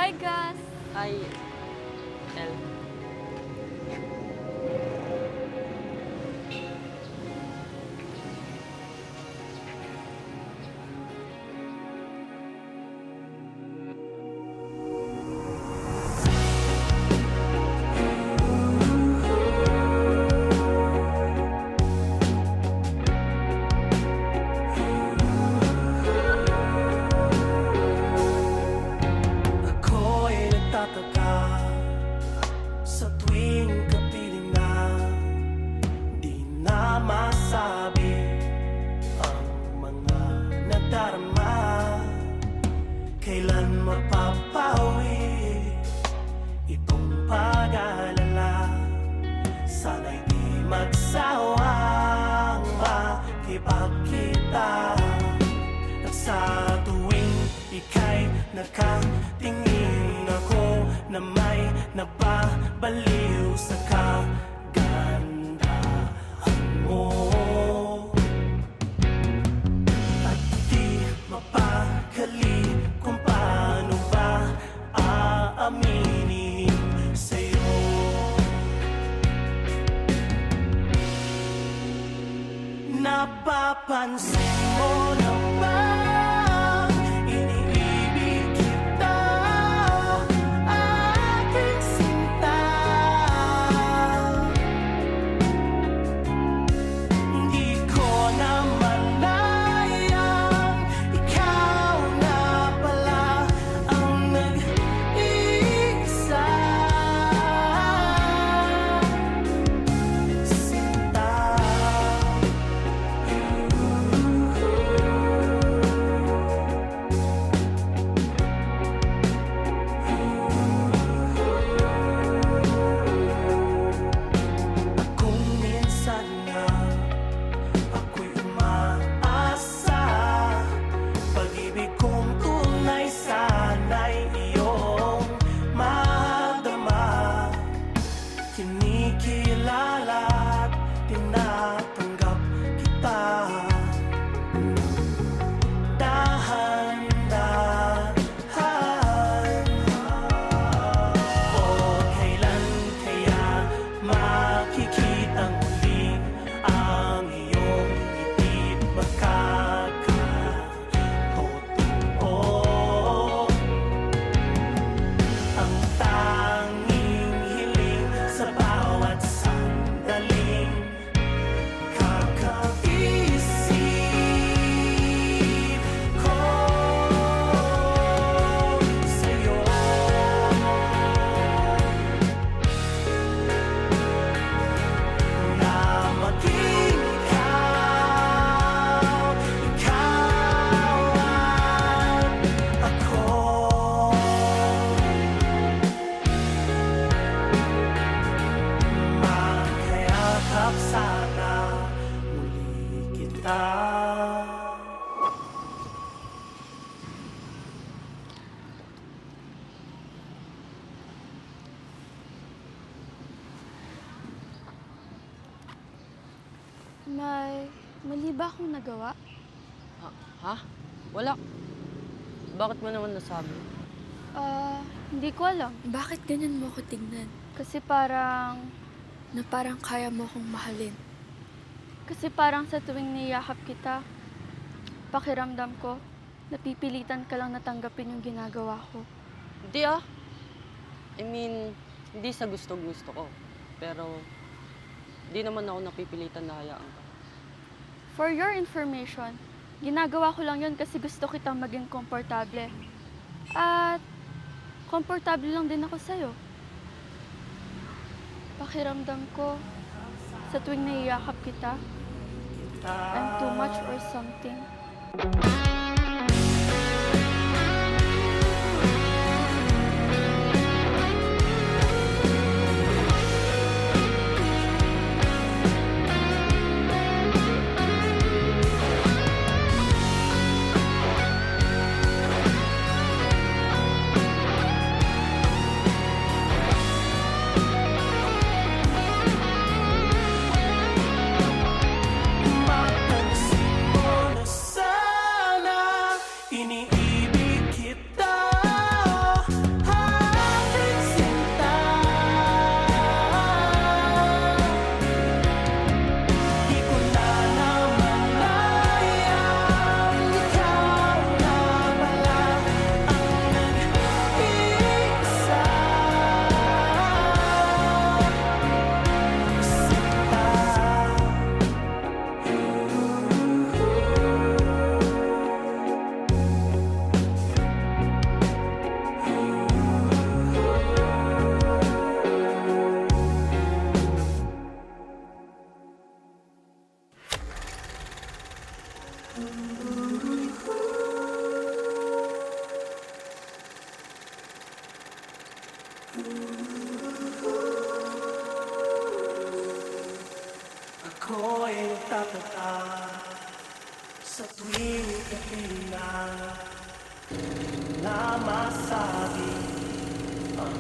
Hi, Gus. Ay, El. Ako'y nagtataka sa tuwing kapiling na di na masabi ang mga nadarama. Kailan mapapawi itong pag-alala? Sana'y di magsawang makipagkita. At sa tuwing ika'y nakatingin, ako na may nababaliw sa kagandahan mo. At di mapakali kung paano ba aaminin sa'yo. Napapansin mo na ba iniibig kita, aking sinta? Hindi ko naman nayang ikaw na pala ang nag-iisa, sinta. Kung minsan nga ako'y umaasa, pag-ibig kong tunay sana'y iyong madama. Kinikilala at tinatanggap kita. Dahan-dahan. O kailan kaya makikita muli ang iyong ngiti? Magkakatotoo ang tanging hiling sa bawat sandaling kakaisip ko sa'yo. Na maging ikaw at ako. Makayakap sana muli kita. May mali ba akong nagawa? Ha? Wala. Bakit mo naman nasabi? Hindi ko alam. Bakit ganyan mo ako tingnan? Kasi parang Na parang kaya mo akong mahalin. sa tuwing niyakap kita, pakiramdam ko, napipilitan ka lang natanggapin yung ginagawa ko. Hindi I mean, hindi sa gusto-gusto ko. Pero, di naman ako napipilitan na hayaan ka. For your information, ginagawa ko lang yun kasi gusto kitang maging komportable. At komportable lang din ako sa'yo. Pakiramdam ko, sa tuwing naiyakap kita, I'm too much or something. Mapansin mo na sana Ako'y nagtataka sa tuwing gabi na masabi ang